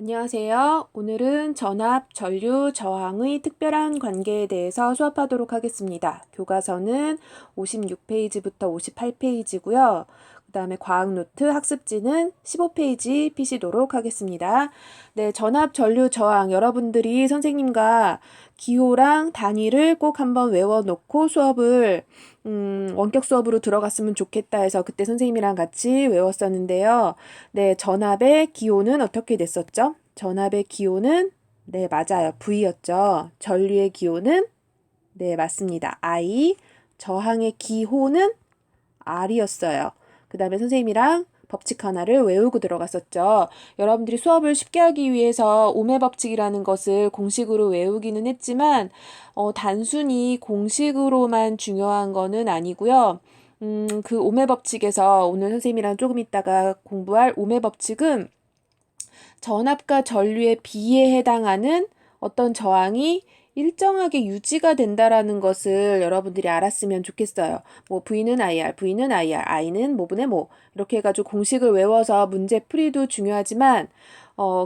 안녕하세요. 오늘은 전압, 전류, 저항의 특별한 관계에 대해서 수업하도록 하겠습니다. 교과서는 56페이지부터 58페이지고요. 그 다음에 과학노트 학습지는 15페이지 피시도록 하겠습니다. 네, 전압, 전류, 저항 여러분들이 선생님과 기호랑 단위를 꼭 한번 외워놓고 수업을 원격 수업으로 들어갔으면 좋겠다 해서 그때 선생님이랑 같이 외웠었는데요. 네, 전압의 기호는 어떻게 됐었죠? 전압의 기호는 네, 맞아요. V였죠. 전류의 기호는 네, 맞습니다. I. 저항의 기호는 R이었어요. 그 다음에 선생님이랑 법칙 하나를 외우고 들어갔었죠. 여러분들이 수업을 쉽게 하기 위해서 오매 법칙이라는 것을 공식으로 외우기는 했지만 단순히 공식으로만 중요한 거는 아니고요. 그 오매 법칙에서 오늘 선생님이랑 조금 있다가 공부할 오매 법칙은 전압과 전류의 비에 해당하는 어떤 저항이 일정하게 유지가 된다라는 것을 여러분들이 알았으면 좋겠어요. 뭐 V는 IR, V는 IR, I는 뭐분의 뭐 이렇게 해가지고 공식을 외워서 문제 풀이도 중요하지만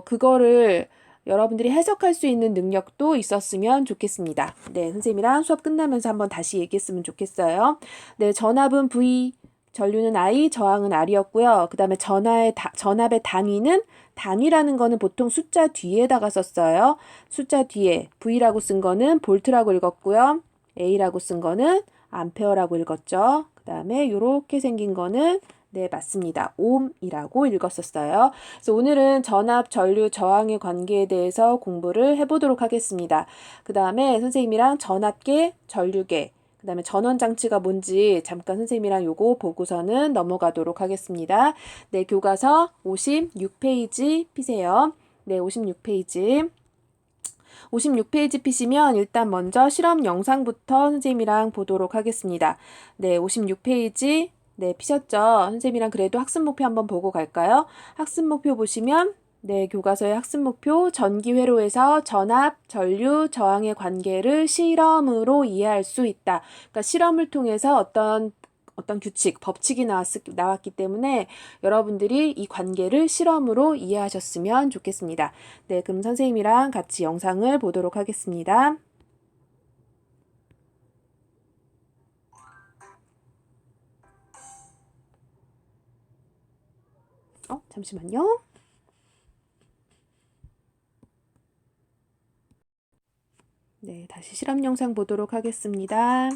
그거를 여러분들이 해석할 수 있는 능력도 있었으면 좋겠습니다. 네, 선생님이랑 수업 끝나면서 한번 다시 얘기했으면 좋겠어요. 네, 전압은 V, 전류는 I, 저항은 R이었고요. 그 다음에 전압의 단위는 단위라는 거는 보통 숫자 뒤에다가 썼어요. 숫자 뒤에 V라고 쓴 거는 볼트라고 읽었고요. A라고 쓴 거는 암페어라고 읽었죠. 그 다음에 이렇게 생긴 거는 네, 맞습니다. 옴이라고 읽었었어요. 그래서 오늘은 전압, 전류, 저항의 관계에 대해서 공부를 해보도록 하겠습니다. 그 다음에 선생님이랑 전압계, 전류계, 그 다음에 전원장치가 뭔지 잠깐 선생님이랑 요거 보고서는 넘어가도록 하겠습니다. 네, 교과서 56페이지 피세요. 네, 56페이지. 56페이지 피시면 일단 먼저 실험 영상부터 선생님이랑 보도록 하겠습니다. 네, 56페이지. 네, 피셨죠? 선생님이랑 그래도 학습 목표 한번 보고 갈까요? 학습 목표 보시면 네, 교과서의 학습 목표 전기 회로에서 전압, 전류, 저항의 관계를 실험으로 이해할 수 있다. 그러니까 실험을 통해서 어떤 규칙, 법칙이 나왔기 때문에 여러분들이 이 관계를 실험으로 이해하셨으면 좋겠습니다. 네, 그럼 선생님이랑 같이 영상을 보도록 하겠습니다. 잠시만요. 네, 다시 실험 영상 보도록 하겠습니다.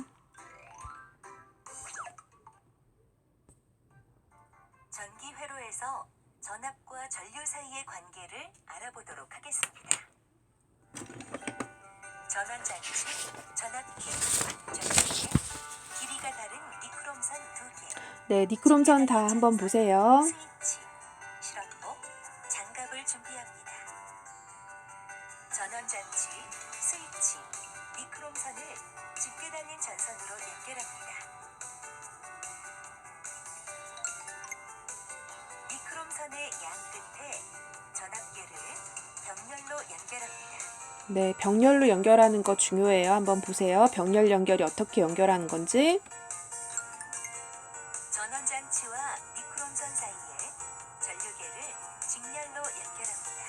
전기 회로에서 전압과 전류 사이의 관계를 알아보도록 하겠습니다. 전원장치, 전압기, 전류기, 길이가 다른 니크롬선 2개. 네, 니크롬선 다 한번 보세요. 스위치, 실험복, 장갑을 준비합니다. 전원장치, 스위치, 니크롬선을 짙게 달린 전선으로 연결합니다. 니크롬선의 양 끝에 전압계를 병렬로 연결합니다. 네, 병렬로 연결하는 거 중요해요. 한번 보세요. 병렬 연결이 어떻게 연결하는 건지. 전원장치와 니크롬선 사이에 전류계를 직렬로 연결합니다.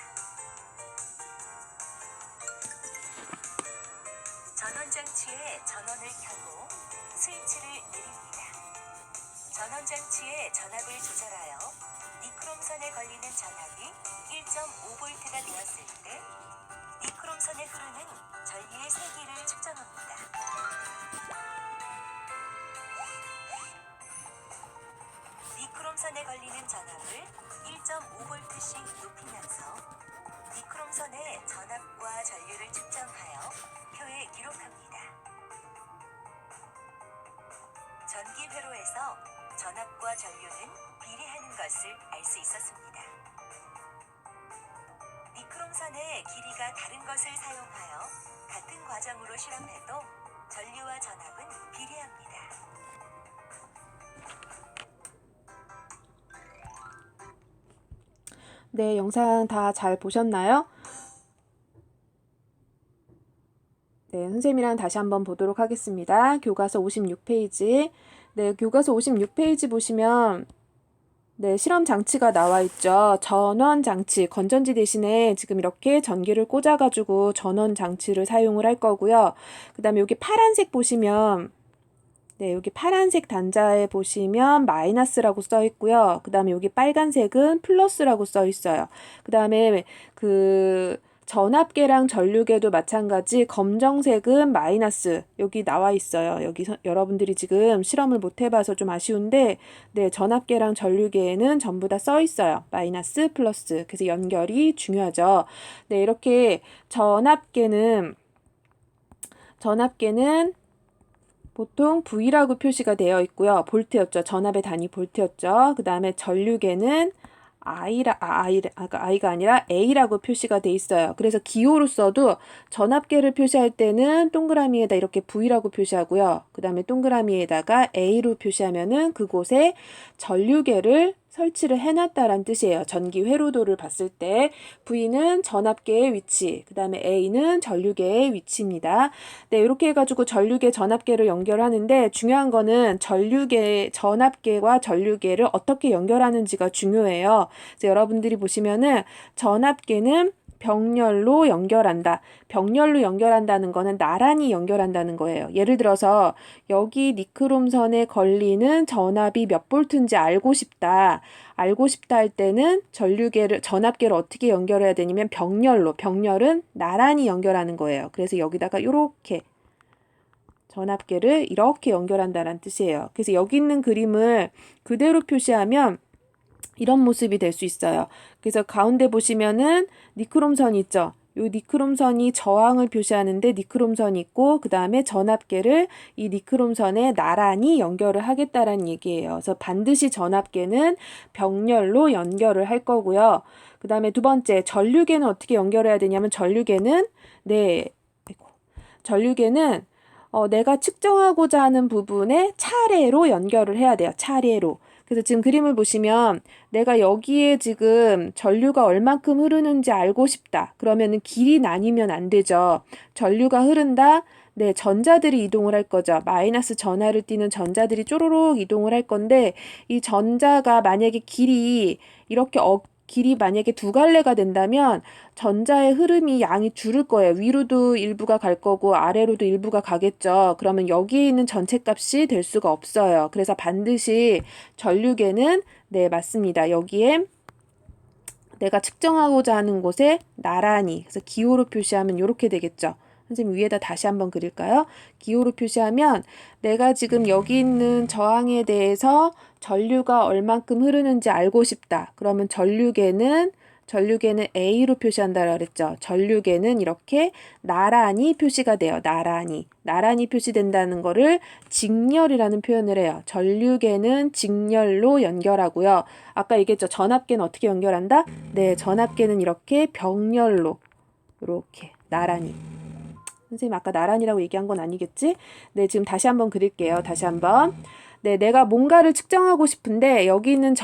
전원장치에 전원을 켜고 스위치를 내립니다. 전원장치의 전압을 조절하여 니크롬선에 걸리는 전압이 1.5V가 되었을 때 니크롬선에 흐르는 전류의 세기를 측정합니다. 니크롬선에 걸리는 전압을 1.5V씩 높이면서 니크롬선의 전압과 전류를 측정하여 표에 기록합니다. 전기 회로에서 전압과 전류는 비례하는 것을 알 수 있었습니다. 니크롬선의 길이가 다른 것을 사용하여 같은 과정으로 실험해도 전류와 전압은 비례합니다. 네, 영상 다 잘 보셨나요? 네, 선생님이랑 다시 한번 보도록 하겠습니다. 교과서 56페이지. 네, 교과서 56페이지 보시면 네, 실험 장치가 나와 있죠. 전원 장치, 건전지 대신에 지금 이렇게 전기를 꽂아가지고 전원 장치를 사용을 할 거고요. 그 다음에 여기 파란색 보시면, 네, 여기 파란색 단자에 보시면 마이너스라고 써 있고요. 그 다음에 여기 빨간색은 플러스라고 써 있어요. 그 다음에 그 전압계랑 전류계도 마찬가지 검정색은 마이너스 여기 나와 있어요. 여기 여러분들이 지금 실험을 못 해봐서 좀 아쉬운데 네, 전압계랑 전류계에는 전부 다 써 있어요. 마이너스, 플러스. 그래서 연결이 중요하죠. 네, 이렇게 전압계는 보통 V라고 표시가 되어 있고요. 볼트였죠. 전압의 단위 볼트였죠. 그 다음에 전류계는 I가 아니라 A라고 표시가 돼 있어요. 그래서 기호로 써도 전압계를 표시할 때는 동그라미에다 이렇게 V라고 표시하고요. 그 다음에 동그라미에다가 A로 표시하면은 그곳에 전류계를 설치를 해놨다라는 뜻이에요. 전기 회로도를 봤을 때 V는 전압계의 위치, 그 다음에 A는 전류계의 위치입니다. 네, 이렇게 해가지고 전류계, 전압계를 연결하는데 중요한 거는 전압계와 전류계를 어떻게 연결하는지가 중요해요. 그래서 여러분들이 보시면은 전압계는 병렬로 연결한다. 병렬로 연결한다는 거는 나란히 연결한다는 거예요. 예를 들어서 여기 니크롬선에 걸리는 전압이 몇 볼트인지 알고 싶다. 알고 싶다 할 때는 전압계를 어떻게 연결해야 되냐면 병렬은 나란히 연결하는 거예요. 그래서 여기다가 이렇게 전압계를 이렇게 연결한다는 뜻이에요. 그래서 여기 있는 그림을 그대로 표시하면 이런 모습이 될 수 있어요. 그래서 가운데 보시면은 니크롬선이 있죠. 이 니크롬선이 저항을 표시하는데 니크롬선이 있고 그 다음에 전압계를 이 니크롬선에 나란히 연결을 하겠다라는 얘기예요. 그래서 반드시 전압계는 병렬로 연결을 할 거고요. 그 다음에 두 번째 전류계는 어떻게 연결해야 되냐면 전류계는 내가 측정하고자 하는 부분에 차례로 연결을 해야 돼요. 차례로. 그래서 지금 그림을 보시면 내가 여기에 지금 전류가 얼만큼 흐르는지 알고 싶다. 그러면은 길이 나뉘면 안 되죠. 전류가 흐른다. 네, 전자들이 이동을 할 거죠. 마이너스 전하를 띠는 전자들이 쪼로록 이동을 할 건데 이 전자가 만약에 길이 만약에 두 갈래가 된다면 전자의 흐름이 양이 줄을 거예요. 위로도 일부가 갈 거고 아래로도 일부가 가겠죠. 그러면 여기에 있는 전체 값이 될 수가 없어요. 그래서 반드시 전류계는 네, 맞습니다. 여기에 내가 측정하고자 하는 곳에 나란히 그래서 기호로 표시하면 이렇게 되겠죠. 선생님 위에다 다시 한번 그릴까요? 기호로 표시하면 내가 지금 여기 있는 저항에 대해서 전류가 얼만큼 흐르는지 알고 싶다. 그러면 전류계는 A로 표시한다고 그랬죠. 전류계는 이렇게 나란히 표시가 돼요. 나란히 표시된다는 거를 직렬이라는 표현을 해요. 전류계는 직렬로 연결하고요. 아까 얘기했죠. 전압계는 어떻게 연결한다? 네, 전압계는 이렇게 병렬로 이렇게 나란히. 선생님 아까 나란이라고 얘기한 건 아니겠지? 네, 지금 다시 한번 그릴게요. 다시 한번. 네, 내가 뭔가를 측정하고 싶은데 여기 있는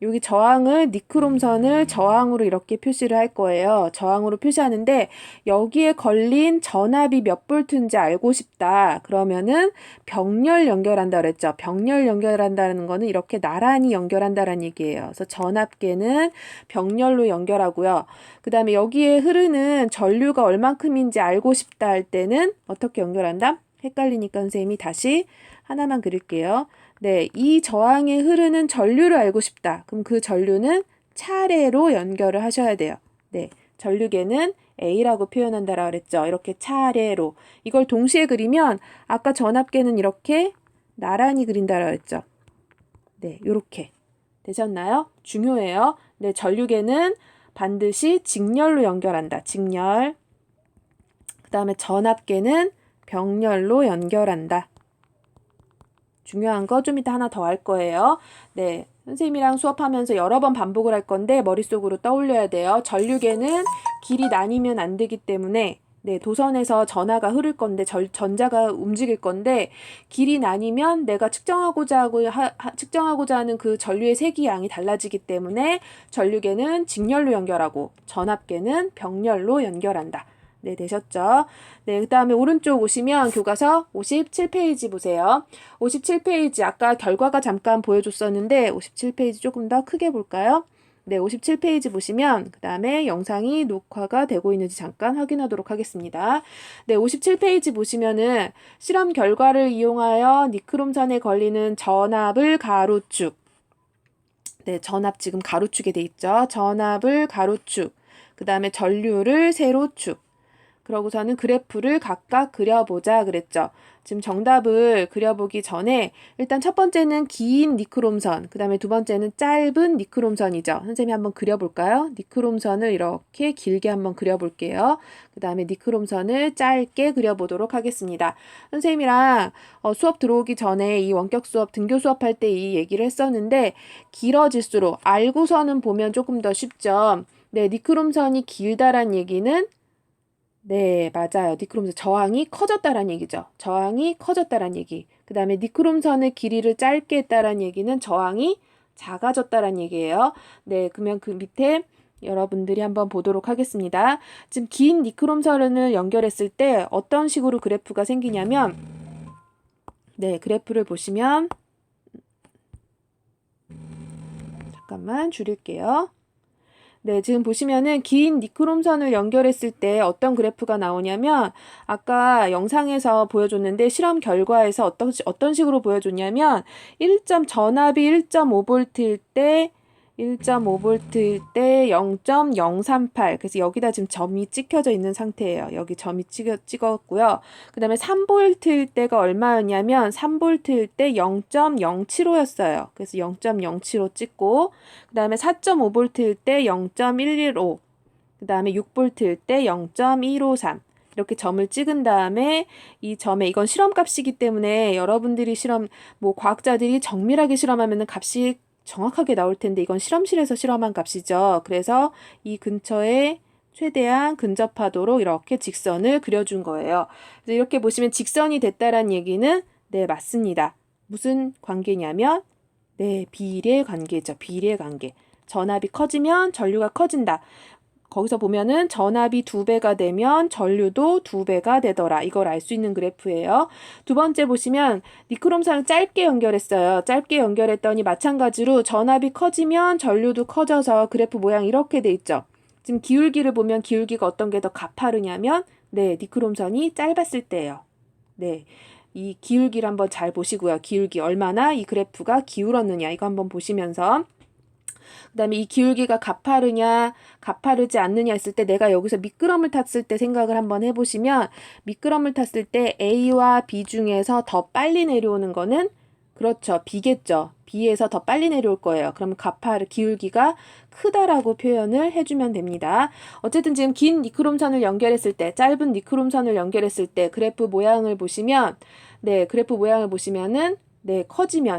여기 저항을 니크롬선을 저항으로 이렇게 표시를 할 거예요. 저항으로 표시하는데 여기에 걸린 전압이 몇 볼트인지 알고 싶다. 그러면은 병렬 연결한다 그랬죠. 병렬 연결한다는 거는 이렇게 나란히 연결한다라는 얘기예요. 그래서 전압계는 병렬로 연결하고요. 그 다음에 여기에 흐르는 전류가 얼만큼인지 알고 싶다 할 때는 어떻게 연결한다? 헷갈리니까 선생님이 다시 하나만 그릴게요. 네, 이 저항에 흐르는 전류를 알고 싶다. 그럼 그 전류는 차례로 연결을 하셔야 돼요. 네, 전류계는 A라고 표현한다라고 그랬죠. 이렇게 차례로. 이걸 동시에 그리면 아까 전압계는 이렇게 나란히 그린다라고 그랬죠. 네, 요렇게. 되셨나요? 중요해요. 네, 전류계는 반드시 직렬로 연결한다. 직렬. 그 다음에 전압계는 병렬로 연결한다. 중요한 거 좀 이따 하나 더 할 거예요. 네, 선생님이랑 수업하면서 여러 번 반복을 할 건데 머릿속으로 떠올려야 돼요. 전류계는 길이 나뉘면 안 되기 때문에 네, 도선에서 전하가 흐를 건데 전자가 움직일 건데 길이 나뉘면 내가 측정하고자 하는 그 전류의 세기 양이 달라지기 때문에 전류계는 직렬로 연결하고 전압계는 병렬로 연결한다. 네, 되셨죠? 네, 그 다음에 오른쪽 오시면 교과서 57페이지 보세요. 57페이지 아까 결과가 잠깐 보여줬었는데 57페이지 조금 더 크게 볼까요? 네, 57페이지 보시면 그 다음에 영상이 녹화가 되고 있는지 잠깐 확인하도록 하겠습니다. 네, 57페이지 보시면은 실험 결과를 이용하여 니크롬산에 걸리는 전압을 가로축. 네, 전압 지금 가로축에 돼 있죠. 전압을 가로축. 그 다음에 전류를 세로축. 그러고서는 그래프를 각각 그려보자 그랬죠. 지금 정답을 그려보기 전에 일단 첫 번째는 긴 니크롬선, 그 다음에 두 번째는 짧은 니크롬선이죠. 선생님이 한번 그려볼까요? 니크롬선을 이렇게 길게 한번 그려볼게요. 그 다음에 니크롬선을 짧게 그려보도록 하겠습니다. 선생님이랑 수업 들어오기 전에 이 원격 수업, 등교 수업할 때 이 얘기를 했었는데 길어질수록 알고서는 보면 조금 더 쉽죠. 네, 니크롬선이 길다란 얘기는 네, 맞아요. 니크롬선 저항이 커졌다란 얘기죠. 저항이 커졌다란 얘기. 그 다음에 니크롬선의 길이를 짧게 했다란 얘기는 저항이 작아졌다란 얘기예요. 네, 그러면 그 밑에 여러분들이 한번 보도록 하겠습니다. 지금 긴 니크롬선을 연결했을 때 어떤 식으로 그래프가 생기냐면 네, 그래프를 보시면 잠깐만 줄일게요. 네, 지금 보시면은 긴 니크롬선을 연결했을 때 어떤 그래프가 나오냐면 아까 영상에서 보여줬는데 실험 결과에서 어떤 식으로 보여줬냐면 전압이 1.5V일 때 1.5V일 때 0.038. 그래서 여기다 지금 점이 찍혀져 있는 상태예요. 여기 점이 찍었고요. 그 다음에 3V일 때가 얼마였냐면 3V일 때 0.075였어요. 그래서 0.075 찍고 그 다음에 4.5V일 때 0.115. 그 다음에 6V일 때 0.153. 이렇게 점을 찍은 다음에 이 점에 이건 실험값이기 때문에 여러분들이 과학자들이 정밀하게 실험하면은 값이 정확하게 나올 텐데 이건 실험실에서 실험한 값이죠. 그래서 이 근처에 최대한 근접하도록 이렇게 직선을 그려준 거예요. 그래서 이렇게 보시면 직선이 됐다란 얘기는 네, 맞습니다. 무슨 관계냐면 네, 비례 관계죠. 비례 관계. 전압이 커지면 전류가 커진다. 거기서 보면은 전압이 2배가 되면 전류도 2배가 되더라. 이걸 알 수 있는 그래프예요. 두 번째 보시면 니크롬선을 짧게 연결했어요. 짧게 연결했더니 마찬가지로 전압이 커지면 전류도 커져서 그래프 모양 이렇게 돼 있죠. 지금 기울기를 보면 기울기가 어떤 게 더 가파르냐면 네, 니크롬선이 짧았을 때예요. 네. 이 기울기를 한번 잘 보시고요. 기울기 얼마나 이 그래프가 기울었느냐 이거 한번 보시면서 그 다음에 이 기울기가 가파르냐 가파르지 않느냐 했을 때 내가 여기서 미끄럼을 탔을 때 생각을 한번 해보시면 미끄럼을 탔을 때 A와 B 중에서 더 빨리 내려오는 거는 그렇죠. B겠죠. B에서 더 빨리 내려올 거예요. 그러면 기울기가 크다라고 표현을 해주면 됩니다. 어쨌든 지금 긴 니크롬선을 연결했을 때 짧은 니크롬선을 연결했을 때 그래프 모양을 보시면 네, 그래프 모양을 보시면은 네,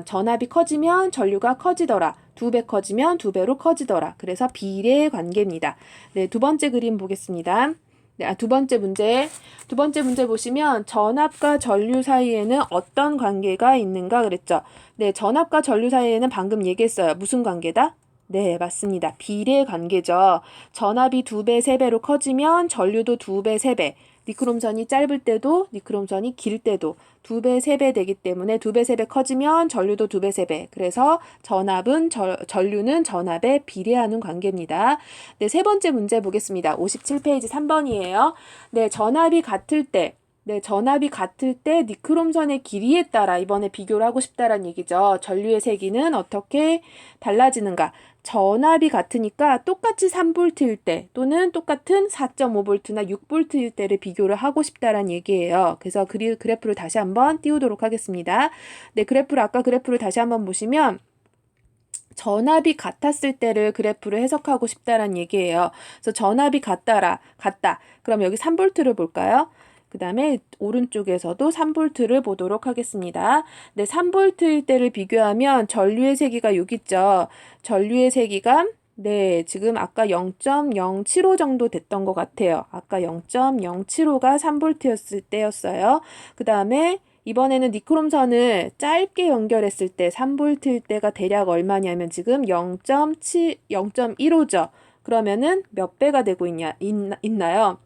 전압이 커지면 전류가 커지더라. 2배 커지면 2배로 커지더라. 그래서 비례 관계입니다. 네, 두 번째 그림 보겠습니다. 네, 두 번째 문제 보시면 전압과 전류 사이에는 어떤 관계가 있는가 그랬죠. 네, 전압과 전류 사이에는 방금 얘기했어요. 무슨 관계다? 네, 맞습니다. 비례 관계죠. 전압이 2배, 3배로 커지면 전류도 2배, 3배. 니크롬선이 짧을 때도 니크롬선이 길 때도 2배, 3배 되기 때문에 2배, 3배 커지면 전류도 2배, 3배. 그래서 전류는 전압에 비례하는 관계입니다. 네, 세 번째 문제 보겠습니다. 57페이지 3번이에요. 네, 전압이 같을 때 니크롬선의 길이에 따라 이번에 비교를 하고 싶다란 얘기죠. 전류의 세기는 어떻게 달라지는가? 전압이 같으니까 똑같이 3V일 때 또는 똑같은 4.5V나 6V일 때를 비교를 하고 싶다란 얘기예요. 그래서 그래프를 다시 한번 띄우도록 하겠습니다. 네, 아까 그래프를 다시 한번 보시면 전압이 같았을 때를 그래프를 해석하고 싶다란 얘기예요. 그래서 전압이 같다. 그럼 여기 3V를 볼까요? 그 다음에 오른쪽에서도 3V를 보도록 하겠습니다. 네, 3V일 때를 비교하면 전류의 세기가 여기 있죠. 전류의 세기가 네, 지금 아까 0.075 정도 됐던 것 같아요. 아까 0.075가 3V였을 때였어요. 그 다음에 이번에는 니크롬선을 짧게 연결했을 때 3V일 때가 대략 얼마냐면 지금 0.15죠. 그러면은 몇 배가 되고 있나요?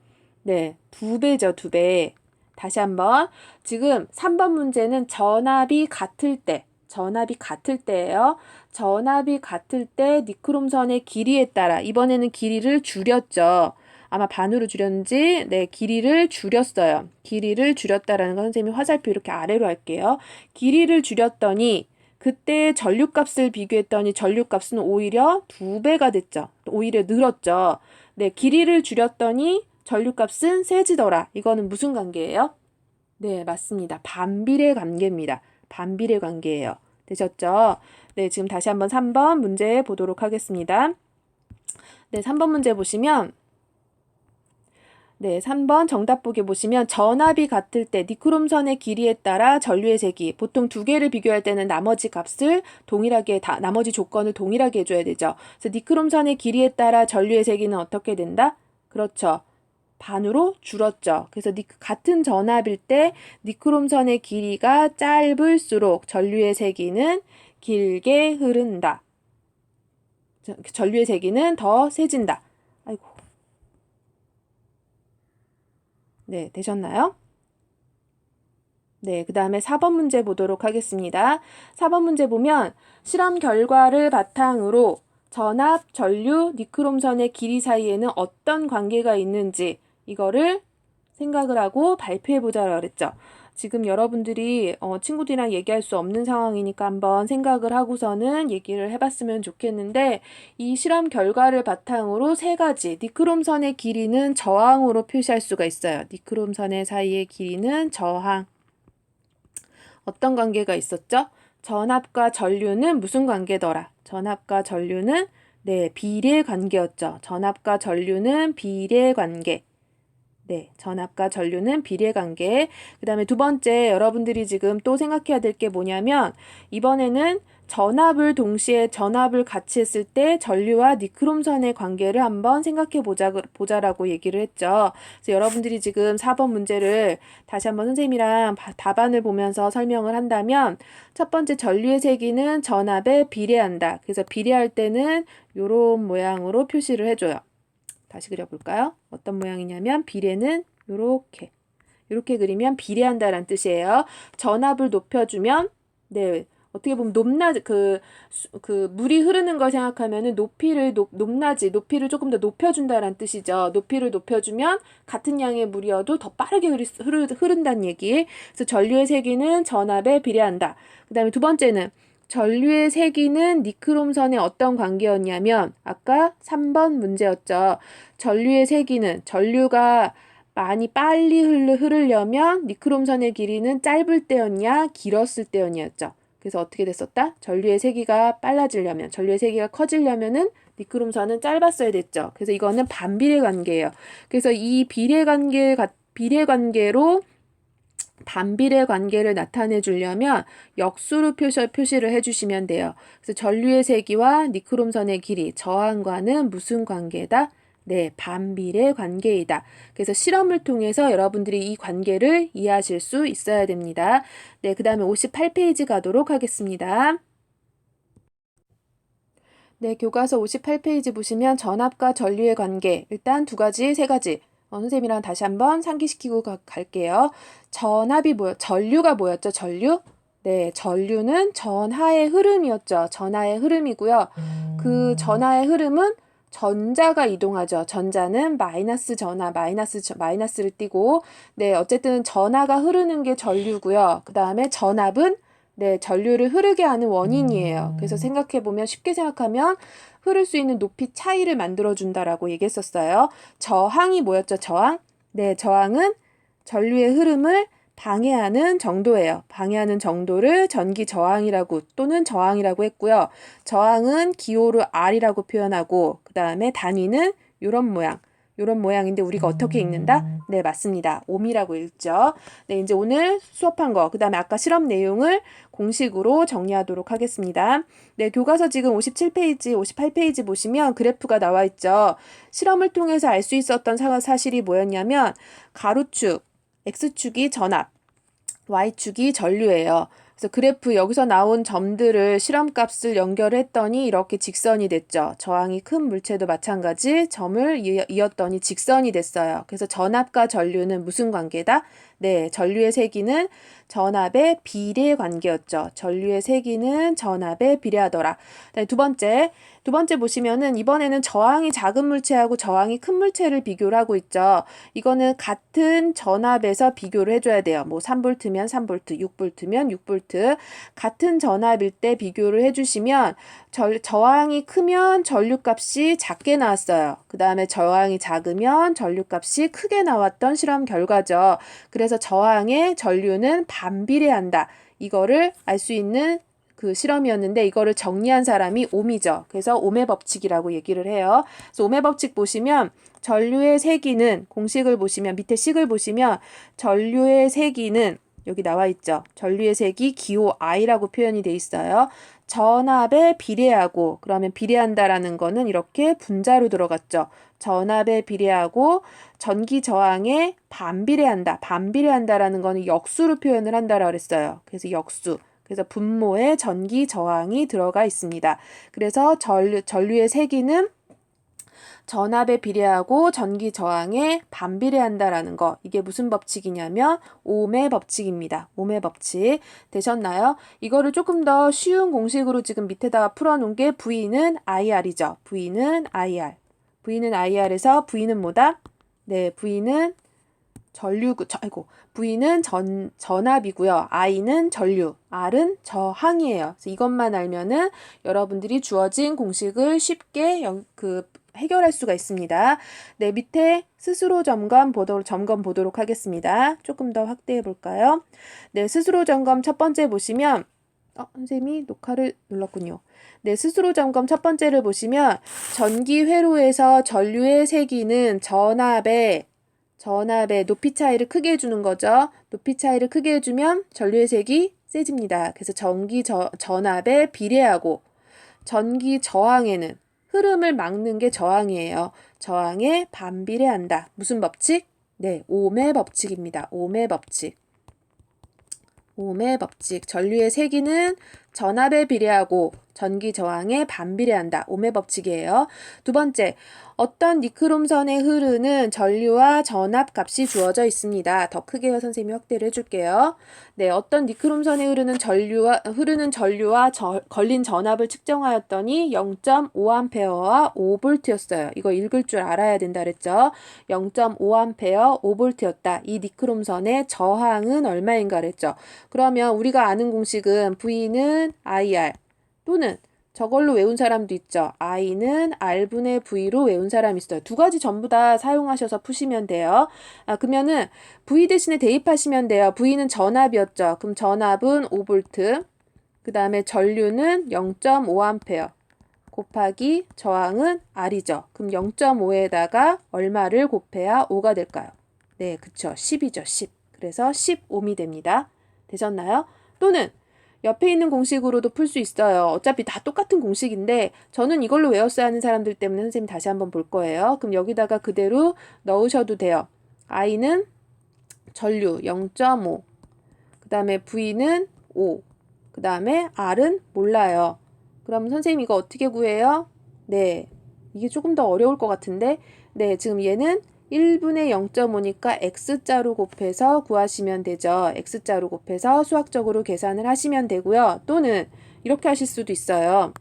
네, 2배죠, 2배. 다시 한번. 지금 3번 문제는 전압이 같을 때예요. 전압이 같을 때 니크롬선의 길이에 따라 이번에는 길이를 줄였죠. 아마 반으로 줄였는지 네, 길이를 줄였어요. 길이를 줄였다라는 건 선생님이 화살표 이렇게 아래로 할게요. 길이를 줄였더니 그때 전류값을 비교했더니 전류값은 오히려 2배가 됐죠. 오히려 늘었죠. 네, 길이를 줄였더니 전류값은 세지더라. 이거는 무슨 관계예요? 네, 맞습니다. 반비례 관계입니다. 반비례 관계예요. 되셨죠? 네, 지금 다시 한번 3번 문제 보도록 하겠습니다. 네, 3번 문제 보시면 네, 3번 정답 보기 보시면 전압이 같을 때 니크롬선의 길이에 따라 전류의 세기, 보통 2개를 비교할 때는 나머지 값을 동일하게 나머지 조건을 동일하게 해줘야 되죠. 그래서 니크롬선의 길이에 따라 전류의 세기는 어떻게 된다? 그렇죠. 반으로 줄었죠. 그래서 같은 전압일 때 니크롬선의 길이가 짧을수록 전류의 세기는 길게 흐른다. 전류의 세기는 더 세진다. 아이고. 네, 되셨나요? 네, 그 다음에 4번 문제 보도록 하겠습니다. 4번 문제 보면 실험 결과를 바탕으로 전압, 전류, 니크롬선의 길이 사이에는 어떤 관계가 있는지 이거를 생각을 하고 발표해보자고 그랬죠. 지금 여러분들이 친구들이랑 얘기할 수 없는 상황이니까 한번 생각을 하고서는 얘기를 해봤으면 좋겠는데 이 실험 결과를 바탕으로 3가지 니크롬선의 길이는 저항으로 표시할 수가 있어요. 니크롬선의 사이의 길이는 저항. 어떤 관계가 있었죠? 전압과 전류는 무슨 관계더라? 전압과 전류는 네, 비례 관계였죠. 전압과 전류는 비례 관계. 네, 전압과 전류는 비례 관계. 그 다음에 2번째 여러분들이 지금 또 생각해야 될 게 뭐냐면 이번에는 전압을 같이 했을 때 전류와 니크롬선의 관계를 한번 생각해 보자라고 얘기를 했죠. 그래서 여러분들이 지금 4번 문제를 다시 한번 선생님이랑 답안을 보면서 설명을 한다면 첫 번째 전류의 세기는 전압에 비례한다. 그래서 비례할 때는 이런 모양으로 표시를 해줘요. 다시 그려볼까요? 어떤 모양이냐면 비례는 이렇게 그리면 비례한다라는 뜻이에요. 전압을 높여주면 네, 어떻게 보면 물이 흐르는 걸 생각하면은 높이를 조금 더 높여준다라는 뜻이죠. 높이를 높여주면 같은 양의 물이어도 더 빠르게 흐른다는 얘기. 그래서 전류의 세기는 전압에 비례한다. 그 다음에 2번째는 전류의 세기는 니크롬선의 어떤 관계였냐면 아까 3번 문제였죠. 전류의 세기는 전류가 많이 빨리 흐르려면 니크롬선의 길이는 짧을 때였냐 길었을 때였냐였죠. 그래서 어떻게 됐었다? 전류의 세기가 빨라지려면 전류의 세기가 커지려면은 니크롬선은 짧았어야 됐죠. 그래서 이거는 반비례 관계예요. 그래서 이 비례 관계로 반비례 관계를 나타내 주려면 역수로 표시를 해주시면 돼요. 그래서 전류의 세기와 니크롬선의 길이, 저항과는 무슨 관계다? 네, 반비례 관계이다. 그래서 실험을 통해서 여러분들이 이 관계를 이해하실 수 있어야 됩니다. 네, 그 다음에 58페이지 가도록 하겠습니다. 네, 교과서 58페이지 보시면 전압과 전류의 관계, 일단 2가지, 3가지. 선생님이랑 다시 한번 상기시키고 갈게요. 전류가 뭐였죠? 전류? 네, 전류는 전하의 흐름이었죠. 전하의 흐름이고요. 그 전하의 흐름은 전자가 이동하죠. 전자는 마이너스 전하, 마이너스를 띠고, 네, 어쨌든 전하가 흐르는 게 전류고요. 그 다음에 전압은 네, 전류를 흐르게 하는 원인이에요. 그래서 쉽게 생각하면 흐를 수 있는 높이 차이를 만들어준다라고 얘기했었어요. 저항이 뭐였죠? 저항? 네, 저항은 전류의 흐름을 방해하는 정도예요. 방해하는 정도를 전기 저항이라고 또는 저항이라고 했고요. 저항은 기호로 R이라고 표현하고 그 다음에 단위는 이런 모양인데 우리가 어떻게 읽는다? 네, 맞습니다. 옴이라고 읽죠. 네, 이제 오늘 수업한 거, 그 다음에 아까 실험 내용을 공식으로 정리하도록 하겠습니다. 네, 교과서 지금 57페이지, 58페이지 보시면 그래프가 나와 있죠. 실험을 통해서 알 수 있었던 사실이 뭐였냐면 가로축, X축이 전압, Y축이 전류예요. 그래서 그래프 여기서 나온 점들을 실험값을 연결했더니 이렇게 직선이 됐죠. 저항이 큰 물체도 마찬가지 점을 이었더니 직선이 됐어요. 그래서 전압과 전류는 무슨 관계다? 네, 전류의 세기는 전압의 비례 관계였죠. 전류의 세기는 전압에 비례하더라. 네, 두 번째 보시면은 이번에는 저항이 작은 물체하고 저항이 큰 물체를 비교를 하고 있죠. 이거는 같은 전압에서 비교를 해줘야 돼요. 뭐 3V면 3V, 6V면 6V. 같은 전압일 때 비교를 해주시면 저항이 크면 전류값이 작게 나왔어요. 그 다음에 저항이 작으면 전류값이 크게 나왔던 실험 결과죠. 그래서 저항의 전류는 반비례한다. 이거를 알 수 있는 그 실험이었는데 이거를 정리한 사람이 옴이죠. 그래서 옴의 법칙이라고 얘기를 해요. 그래서 옴의 법칙 보시면 전류의 세기는 공식을 보시면 밑에 식을 보시면 전류의 세기는 여기 나와 있죠. 전류의 세기 기호 I라고 표현이 돼 있어요. 전압에 비례하고 그러면 비례한다라는 거는 이렇게 분자로 들어갔죠. 전압에 비례하고 전기 저항에 반비례한다. 반비례한다라는 거는 역수로 표현을 한다라고 그랬어요. 그래서 역수. 그래서 분모에 전기 저항이 들어가 있습니다. 그래서 전류의 세기는 전압에 비례하고 전기 저항에 반비례한다라는 거. 이게 무슨 법칙이냐면 옴의 법칙입니다. 옴의 법칙. 되셨나요? 이거를 조금 더 쉬운 공식으로 지금 밑에다가 풀어놓은 게 V는 IR이죠. V는 IR. V는 IR에서 V는 뭐다? 네, V는 V는 전압이고요. I는 전류, R은 저항이에요. 그래서 이것만 알면은 여러분들이 주어진 공식을 쉽게 해결할 수가 있습니다. 네, 밑에 스스로 점검 보도록 하겠습니다. 조금 더 확대해 볼까요? 네, 스스로 점검 첫 번째 보시면 선생님이 녹화를 눌렀군요. 네, 스스로 점검 첫 번째를 보시면 전기 회로에서 전류의 세기는 전압의 높이 차이를 크게 해주는 거죠. 높이 차이를 크게 해주면 전류의 색이 세집니다. 그래서 전압에 비례하고 전기 저항에는 흐름을 막는 게 저항이에요. 저항에 반비례한다. 무슨 법칙? 네, 옴의 법칙입니다. 옴의 법칙. 옴의 법칙. 전류의 세기는 전압에 비례하고 전기 저항에 반비례한다. 옴의 법칙이에요. 두 번째, 어떤 니크롬선에 흐르는 전류와 전압 값이 주어져 있습니다. 더 크게 선생님이 확대를 해줄게요. 네, 어떤 니크롬선에 흐르는 전류와 걸린 전압을 측정하였더니 0.5A와 5V였어요. 이거 읽을 줄 알아야 된다 그랬죠. 0.5A, 5V였다. 이 니크롬선의 저항은 얼마인가 그랬죠. 그러면 우리가 아는 공식은 V는 IR 또는 저걸로 외운 사람도 있죠. I는 R분의 V로 외운 사람이 있어요. 두 가지 전부 다 사용하셔서 푸시면 돼요. 그러면은 V 대신에 대입하시면 돼요. V는 전압이었죠. 그럼 전압은 5V, 그 다음에 전류는 0.5A 곱하기 저항은 R이죠. 그럼 0.5에다가 얼마를 곱해야 5가 될까요? 네, 그쵸. 10이죠. 10. 그래서 10옴이 됩니다. 되셨나요? 또는 옆에 있는 공식으로도 풀 수 있어요. 어차피 다 똑같은 공식인데 저는 이걸로 외웠어야 하는 사람들 때문에 선생님 다시 한번 볼 거예요. 그럼 여기다가 그대로 넣으셔도 돼요. I는 전류 0.5, 그 다음에 V는 5, 그 다음에 R은 몰라요. 그럼 선생님 이거 어떻게 구해요? 네, 이게 조금 더 어려울 것 같은데 네, 지금 얘는 1분의 0.5니까 x자로 곱해서 구하시면 되죠. x자로 곱해서 수학적으로 계산을 하시면 되고요. 또는 이렇게 하실 수도 있어요.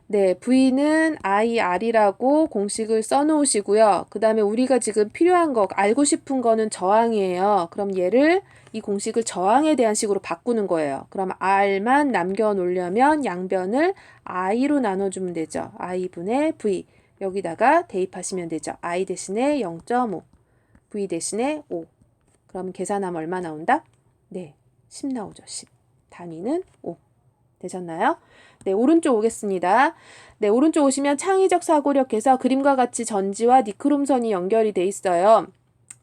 네, V는 IR이라고 공식을 써놓으시고요. 그 다음에 우리가 지금 필요한 거, 알고 싶은 거는 저항이에요. 그럼 얘를 이 공식을 저항에 대한 식으로 바꾸는 거예요. 그럼 R만 남겨놓으려면 양변을 I로 나눠주면 되죠. I분의 V. 여기다가 대입하시면 되죠. I 대신에 0.5, V 대신에 5. 그럼 계산하면 얼마 나온다? 네, 10 나오죠. 10. 단위는 5. 되셨나요? 네, 오른쪽 오겠습니다. 네, 오른쪽 오시면 창의적 사고력해서 그림과 같이 전지와 니크롬선이 연결이 돼 있어요.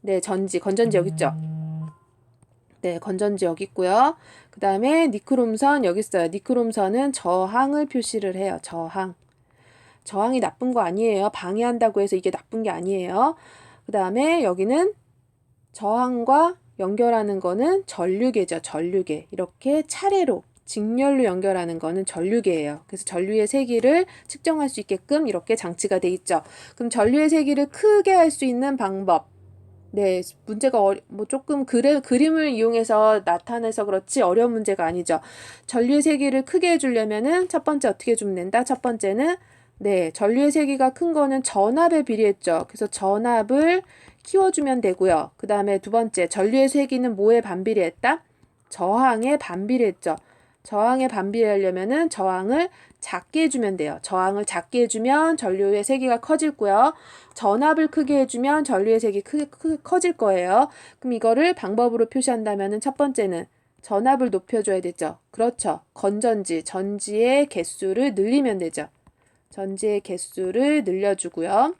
네, 건전지 여기 있죠? 네, 건전지 여기 있고요. 그 다음에 니크롬선 여기 있어요. 니크롬선은 저항을 표시를 해요. 저항이 나쁜 거 아니에요. 방해한다고 해서 이게 나쁜 게 아니에요. 그 다음에 여기는 저항과 연결하는 거는 전류계죠. 전류계. 이렇게 차례로 직렬로 연결하는 거는 전류계예요. 그래서 전류의 세기를 측정할 수 있게끔 이렇게 장치가 돼 있죠. 그럼 전류의 세기를 크게 할 수 있는 방법. 네, 문제가 뭐 조금 그림을 이용해서 나타내서 그렇지 어려운 문제가 아니죠. 전류의 세기를 크게 해주려면은 첫 번째 어떻게 해주면 된다? 첫 번째는 네, 전류의 세기가 큰 거는 전압에 비례했죠. 그래서 전압을 키워주면 되고요. 그 다음에 두 번째, 전류의 세기는 뭐에 반비례했다? 저항에 반비례했죠. 저항에 반비례하려면은 저항을 작게 해주면 돼요. 저항을 작게 해주면 전류의 세기가 커지고요. 전압을 크게 해주면 전류의 색이 커질 거예요. 그럼 이거를 방법으로 표시한다면은 첫 번째는 전압을 높여줘야 되죠. 그렇죠. 건전지, 전지의 개수를 늘리면 되죠. 전지의 개수를 늘려주고요.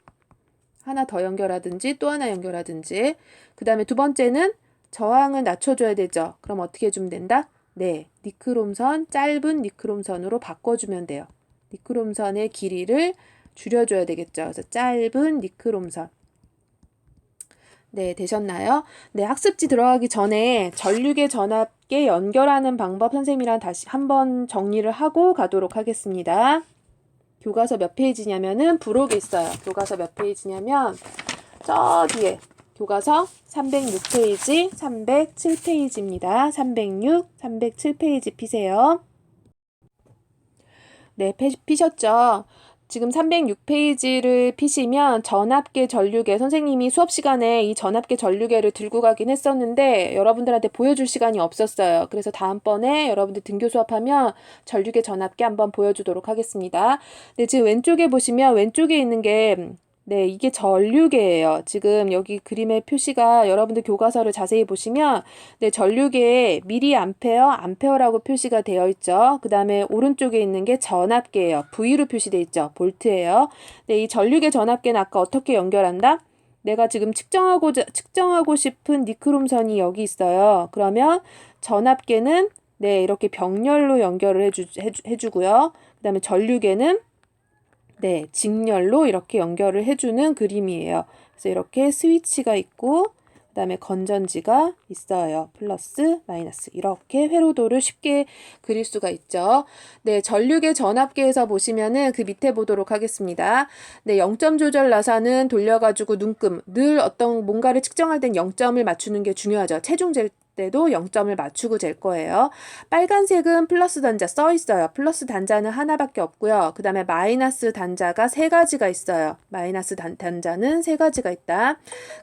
하나 더 연결하든지 또 하나 연결하든지. 그 다음에 두 번째는 저항을 낮춰줘야 되죠. 그럼 어떻게 해주면 된다? 네, 니크롬선, 짧은 니크롬선으로 바꿔주면 돼요. 니크롬선의 길이를 줄여줘야 되겠죠. 그래서 짧은 니크롬선. 네, 되셨나요? 네, 학습지 들어가기 전에 전류계 전압계 연결하는 방법 선생님이랑 다시 한번 정리를 하고 가도록 하겠습니다. 교과서 몇 페이지냐면은 부록에 있어요. 교과서 몇 페이지냐면 저 뒤에 교과서 306페이지, 307페이지입니다. 306, 307페이지 피세요. 네, 피셨죠? 지금 306페이지를 피시면 전압계 전류계 선생님이 수업 시간에 이 전압계 전류계를 들고 가긴 했었는데 여러분들한테 보여줄 시간이 없었어요. 그래서 다음번에 여러분들 등교 수업하면 전류계 전압계 한번 보여주도록 하겠습니다. 네, 지금 왼쪽에 보시면 왼쪽에 있는 게 네, 이게 전류계예요. 지금 여기 그림의 표시가 여러분들 교과서를 자세히 보시면 네, 전류계에 미리암페어, 암페어라고 표시가 되어 있죠. 그 다음에 오른쪽에 있는 게 전압계예요. V로 표시되어 있죠. 볼트예요. 네, 이 전류계 전압계는 아까 어떻게 연결한다? 내가 지금 측정하고 싶은 니크롬선이 여기 있어요. 그러면 전압계는 네, 이렇게 병렬로 연결을 해주고요. 그 다음에 전류계는 네, 직렬로 이렇게 연결을 해주는 그림이에요. 그래서 이렇게 스위치가 있고 그 다음에 건전지가 있어요. 플러스, 마이너스 이렇게 회로도를 쉽게 그릴 수가 있죠. 네, 전류계 전압계에서 보시면은 그 밑에 보도록 하겠습니다. 네, 0점 조절 나사는 돌려가지고 눈금 늘 어떤 뭔가를 측정할 땐 0점을 맞추는 게 중요하죠. 체중 잴 때도 0점을 맞추고 잴 거예요. 빨간색은 플러스 단자 써 있어요. 플러스 단자는 하나밖에 없고요. 그 다음에 마이너스 단자가 세 가지가 있어요. 마이너스 단자는 세 가지가 있다.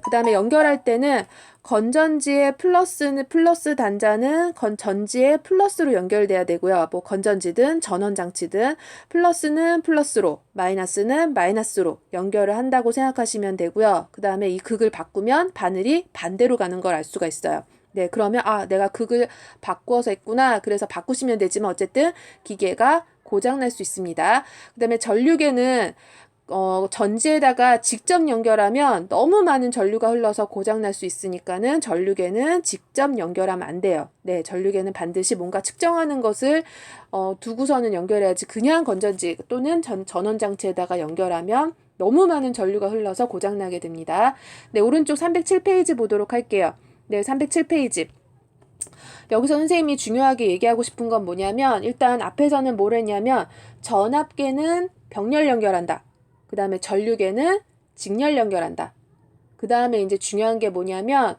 그 다음에 연결할 때는 건전지의 플러스 단자는 전지의 플러스로 연결돼야 되고요. 뭐 건전지든 전원장치든 플러스는 플러스로, 마이너스는 마이너스로 연결을 한다고 생각하시면 되고요. 그 다음에 이 극을 바꾸면 바늘이 반대로 가는 걸 알 수가 있어요. 네, 그러면 내가 극을 바꾸어서 했구나. 그래서 바꾸시면 되지만 어쨌든 기계가 고장 날 수 있습니다. 그 다음에 전류계는 전지에다가 직접 연결하면 너무 많은 전류가 흘러서 고장 날 수 있으니까는 전류계는 직접 연결하면 안 돼요. 네, 전류계는 반드시 뭔가 측정하는 것을 두고서는 연결해야지 그냥 건전지 또는 전원장치에다가 연결하면 너무 많은 전류가 흘러서 고장 나게 됩니다. 네, 오른쪽 307페이지 보도록 할게요. 네, 307페이지. 여기서 선생님이 중요하게 얘기하고 싶은 건 뭐냐면 일단 앞에서는 뭘 했냐면 전압계는 병렬 연결한다. 그 다음에 전류계는 직렬 연결한다. 그 다음에 이제 중요한 게 뭐냐면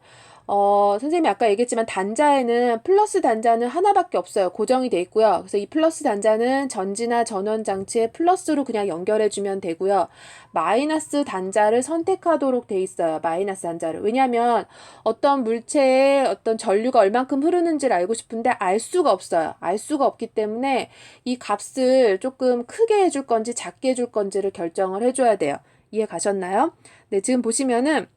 선생님이 아까 얘기했지만 단자에는 플러스 단자는 하나밖에 없어요. 고정이 돼 있고요. 그래서 이 플러스 단자는 전지나 전원 장치에 플러스로 그냥 연결해주면 되고요. 마이너스 단자를 선택하도록 돼 있어요. 마이너스 단자를. 왜냐하면 어떤 물체에 어떤 전류가 얼만큼 흐르는지를 알고 싶은데 알 수가 없어요. 알 수가 없기 때문에 이 값을 조금 크게 해줄 건지 작게 해줄 건지를 결정을 해줘야 돼요. 이해 가셨나요? 네, 지금 보시면은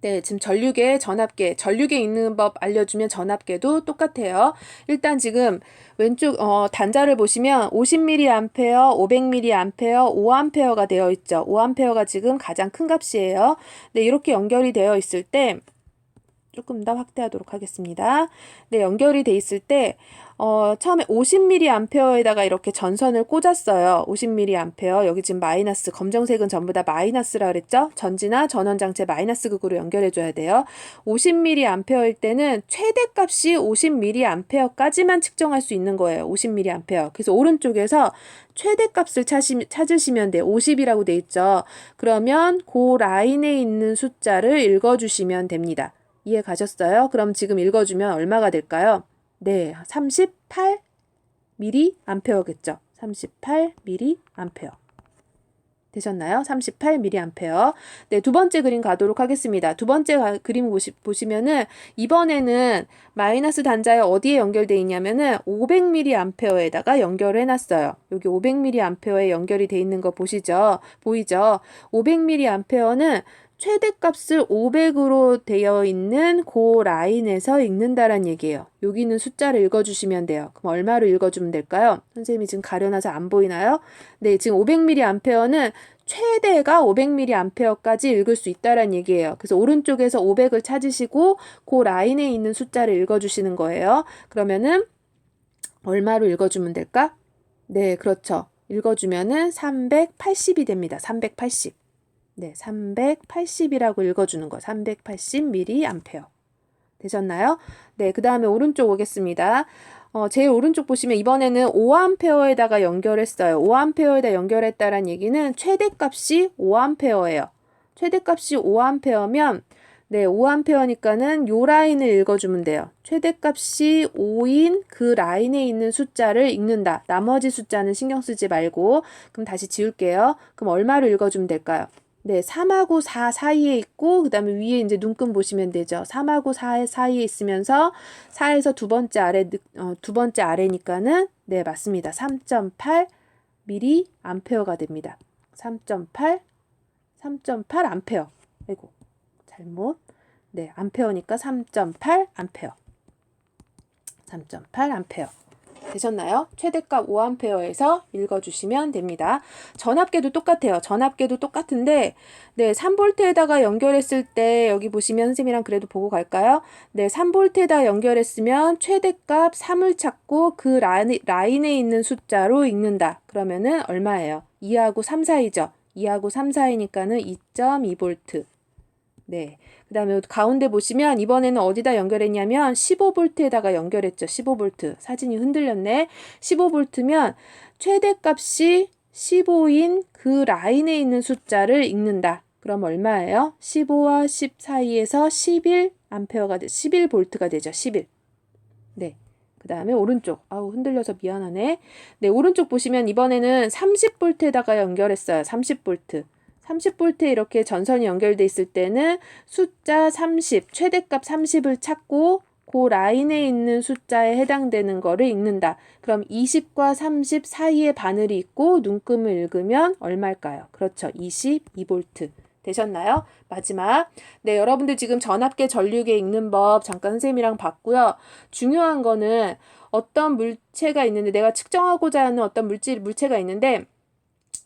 네, 지금 전류계, 전압계, 전류계 있는 법 알려주면 전압계도 똑같아요. 일단 지금 왼쪽 단자를 보시면 50mA, 500mA, 5A가 되어 있죠. 5A가 지금 가장 큰 값이에요. 네, 이렇게 연결이 되어 있을 때 조금 더 확대하도록 하겠습니다. 네, 연결이 돼 있을 때 처음에 50mA에다가 이렇게 전선을 꽂았어요. 50mA. 여기 지금 마이너스, 검정색은 전부 다 마이너스라 그랬죠? 전지나 전원장체 마이너스 극으로 연결해 줘야 돼요. 50mA일 때는 최대값이 50mA까지만 측정할 수 있는 거예요. 50mA. 그래서 오른쪽에서 최대값을 찾으시면 돼요. 50이라고 돼 있죠. 그러면 그 라인에 있는 숫자를 읽어주시면 됩니다. 이해 가셨어요? 그럼 지금 읽어주면 얼마가 될까요? 네, 38mA겠죠. 38mA. 되셨나요? 38mA. 네, 두 번째 그림 가도록 하겠습니다. 두 번째 그림 보시면은 이번에는 마이너스 단자에 어디에 연결되어 있냐면은 500mA에다가 연결을 해놨어요. 여기 500mA에 연결이 되어 있는 거 보시죠? 보이죠? 500mA는 최대값을 500으로 되어 있는 그 라인에서 읽는다란 얘기예요. 여기 있는 숫자를 읽어주시면 돼요. 그럼 얼마로 읽어주면 될까요? 선생님이 지금 가려놔서 안 보이나요? 네, 지금 500mA는 최대가 500mA까지 읽을 수 있다란 얘기예요. 그래서 오른쪽에서 500을 찾으시고 그 라인에 있는 숫자를 읽어주시는 거예요. 그러면은 얼마로 읽어주면 될까? 네, 그렇죠. 읽어주면은 380이 됩니다. 380. 네, 380이라고 읽어주는 거. 380mA. 되셨나요? 네, 그 다음에 오른쪽 오겠습니다. 제일 오른쪽 보시면 이번에는 5A에다가 연결했어요. 5A에다 연결했다란 얘기는 최대값이 5A예요. 최대값이 5A면 네, 5A니까는 요 라인을 읽어주면 돼요. 최대값이 5인 그 라인에 있는 숫자를 읽는다. 나머지 숫자는 신경 쓰지 말고. 그럼 다시 지울게요. 그럼 얼마로 읽어주면 될까요? 네, 3하고 4 사이에 있고, 그 다음에 위에 이제 눈금 보시면 되죠. 3하고 4 사이에 있으면서 4에서 두 번째 아래니까는, 네, 맞습니다. 3.8mA가 됩니다. 3.8 암페어. 아이고, 잘못. 네, 암페어니까 3.8 암페어. 되셨나요? 최대값 5A에서 읽어주시면 됩니다. 전압계도 똑같아요. 전압계도 똑같은데 네, 3V에다가 연결했을 때 여기 보시면 선생님이랑 그래도 보고 갈까요? 네, 3V에다 연결했으면 최대값 3을 찾고 그 라인에 있는 숫자로 읽는다. 그러면은 얼마예요? 2하고 3 사이죠. 2하고 3 사이니까는 2.2V. 네. 그 다음에 가운데 보시면 이번에는 어디다 연결했냐면 15V에다가 연결했죠. 15V. 사진이 흔들렸네. 15V면 최대값이 15인 그 라인에 있는 숫자를 읽는다. 그럼 얼마예요? 15와 10 사이에서 11V가 되죠. 11. 네. 그 다음에 오른쪽. 아우, 흔들려서 미안하네. 네, 오른쪽 보시면 이번에는 30V에다가 연결했어요. 30V. 30V에 이렇게 전선이 연결돼 있을 때는 숫자 30, 최대값 30을 찾고 그 라인에 있는 숫자에 해당되는 거를 읽는다. 그럼 20과 30 사이에 바늘이 있고 눈금을 읽으면 얼마일까요? 그렇죠. 22V. 되셨나요? 마지막. 네, 여러분들 지금 전압계, 전류계 읽는 법 잠깐 선생님이랑 봤고요. 중요한 거는 어떤 물체가 있는데 내가 측정하고자 하는 어떤 물체가 있는데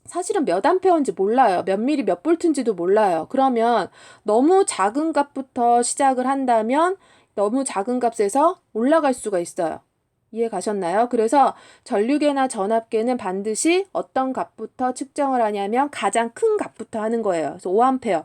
사실은 몇 암페어인지 몰라요. 몇 미리 몇 볼트인지도 몰라요. 그러면 너무 작은 값부터 시작을 한다면 너무 작은 값에서 올라갈 수가 있어요. 이해 가셨나요? 그래서 전류계나 전압계는 반드시 어떤 값부터 측정을 하냐면 가장 큰 값부터 하는 거예요. 그래서 5A.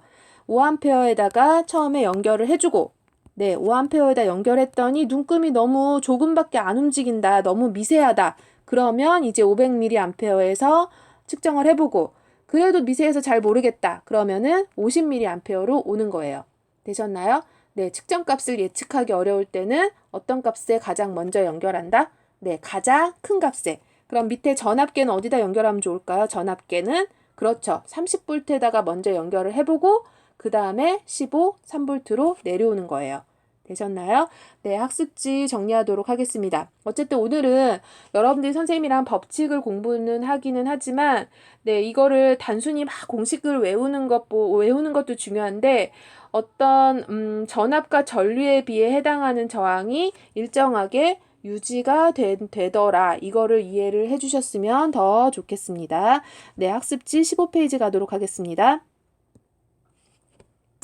5A에다가 처음에 연결을 해주고 네, 5A에다 연결했더니 눈금이 너무 조금밖에 안 움직인다. 너무 미세하다. 그러면 이제 500mA에서 측정을 해보고 그래도 미세해서 잘 모르겠다. 그러면은 50mA로 오는 거예요. 되셨나요? 네, 측정값을 예측하기 어려울 때는 어떤 값에 가장 먼저 연결한다? 네, 가장 큰 값에. 그럼 밑에 전압계는 어디다 연결하면 좋을까요? 전압계는 그렇죠. 30V에다가 먼저 연결을 해보고 그 다음에 3V로 내려오는 거예요. 되셨나요? 네, 학습지 정리하도록 하겠습니다. 어쨌든 오늘은 여러분들이 선생님이랑 법칙을 공부는 하기는 하지만 네, 이거를 단순히 막 공식을 외우는 것도 중요한데 어떤 전압과 전류에 비해 해당하는 저항이 일정하게 유지가 되더라. 이거를 이해를 해주셨으면 더 좋겠습니다. 네, 학습지 15페이지 가도록 하겠습니다.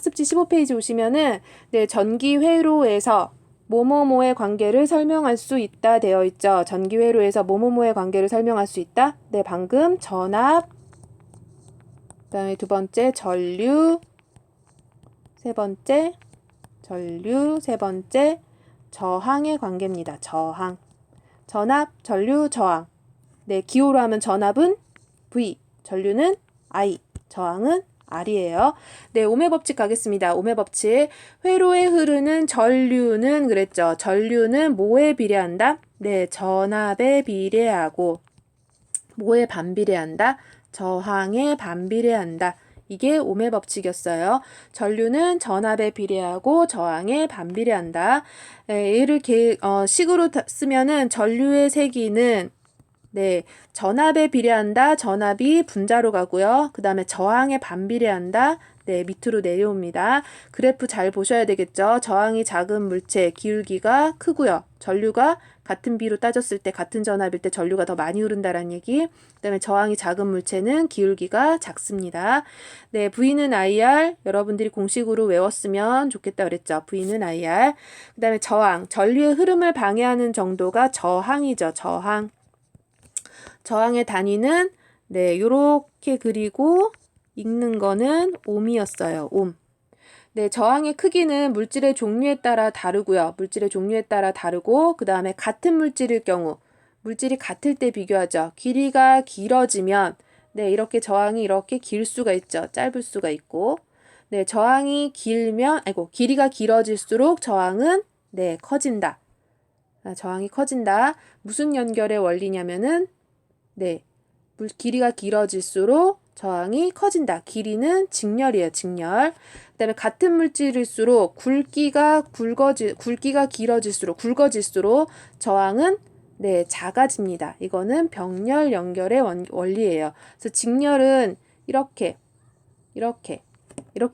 학습지 15페이지 오시면은 네, 전기 회로에서 뭐뭐뭐의 관계를 설명할 수 있다 되어 있죠. 전기 회로에서 뭐뭐뭐의 관계를 설명할 수 있다. 네, 방금 전압, 그다음에 두 번째 전류, 세 번째 전류, 세 번째 저항의 관계입니다. 저항. 전압, 전류, 저항. 네, 기호로 하면 전압은 V, 전류는 I, 저항은 R이에요. 네, 오매 법칙 가겠습니다. 오매 법칙. 회로에 흐르는 전류는 그랬죠. 전류는 뭐에 비례한다? 네, 전압에 비례하고 뭐에 반비례한다? 저항에 반비례한다. 이게 오매 법칙이었어요. 전류는 전압에 비례하고 저항에 반비례한다. 얘를 식으로 쓰면은 전류의 세기는 네, 전압에 비례한다. 전압이 분자로 가고요. 그 다음에 저항에 반비례한다. 네, 밑으로 내려옵니다. 그래프 잘 보셔야 되겠죠. 저항이 작은 물체, 기울기가 크고요. 전류가 같은 비로 따졌을 때 같은 전압일 때 전류가 더 많이 흐른다는 얘기. 그 다음에 저항이 작은 물체는 기울기가 작습니다. 네, V는 IR. 여러분들이 공식으로 외웠으면 좋겠다 그랬죠. V는 IR. 그 다음에 저항. 전류의 흐름을 방해하는 정도가 저항이죠. 저항. 저항의 단위는 네, 요렇게 그리고 읽는 거는 옴이었어요. 옴. 네, 저항의 크기는 물질의 종류에 따라 다르고요. 물질의 종류에 따라 다르고 그 다음에 같은 물질일 경우 물질이 같을 때 비교하죠. 길이가 길어지면 네, 이렇게 저항이 이렇게 길 수가 있죠. 짧을 수가 있고 네, 저항이 길면 길이가 길어질수록 저항은 네, 커진다. 저항이 커진다. 무슨 연결의 원리냐면은 네, 길이가 길어질수록 저항이 커진다. 길이는 직렬이에요. 직렬. 그다음에 같은 물질일수록 굵기가 길어질수록 굵어질수록 저항은 네, 작아집니다. 이거는 병렬 연결의 원리예요. 그래서 직렬은 이렇게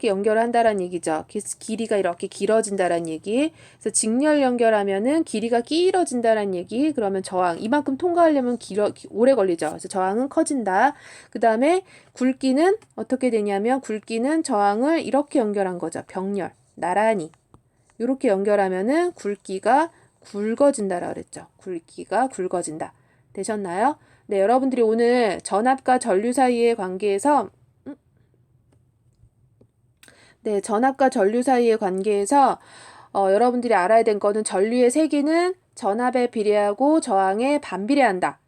연결을 한다라는 얘기죠. 길이가 이렇게 길어진다라는 얘기. 그래서 직렬 연결하면은 길이가 길어진다라는 얘기. 그러면 저항 이만큼 통과하려면 오래 걸리죠. 그래서 저항은 커진다. 그 다음에 굵기는 어떻게 되냐면 굵기는 저항을 이렇게 연결한 거죠. 병렬 나란히 이렇게 연결하면은 굵기가 굵어진다라 그랬죠. 굵기가 굵어진다. 되셨나요? 네, 여러분들이 오늘 전압과 전류 사이의 관계에서 네, 전압과 전류 사이의 관계에서 여러분들이 알아야 될 거는 전류의 세기는 전압에 비례하고 저항에 반비례한다.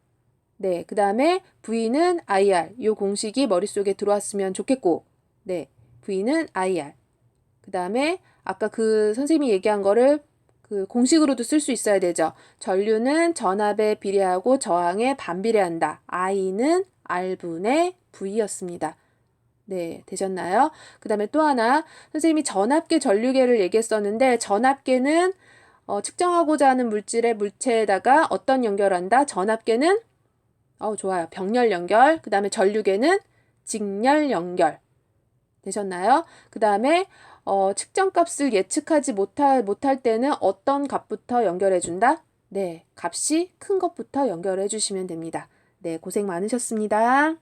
네, 그 다음에 V는 IR. 이 공식이 머릿속에 들어왔으면 좋겠고, 네, V는 IR. 그 다음에 아까 그 선생님이 얘기한 거를 그 공식으로도 쓸 수 있어야 되죠. 전류는 전압에 비례하고 저항에 반비례한다. I는 R분의 V였습니다. 네, 되셨나요? 그 다음에 또 하나, 선생님이 전압계, 전류계를 얘기했었는데, 전압계는 측정하고자 하는 물체에다가 어떤 연결한다? 전압계는, 좋아요. 병렬 연결. 그 다음에 전류계는 직렬 연결. 되셨나요? 그 다음에, 측정값을 예측하지 못할 때는 어떤 값부터 연결해준다? 네, 값이 큰 것부터 연결해 주시면 됩니다. 네, 고생 많으셨습니다.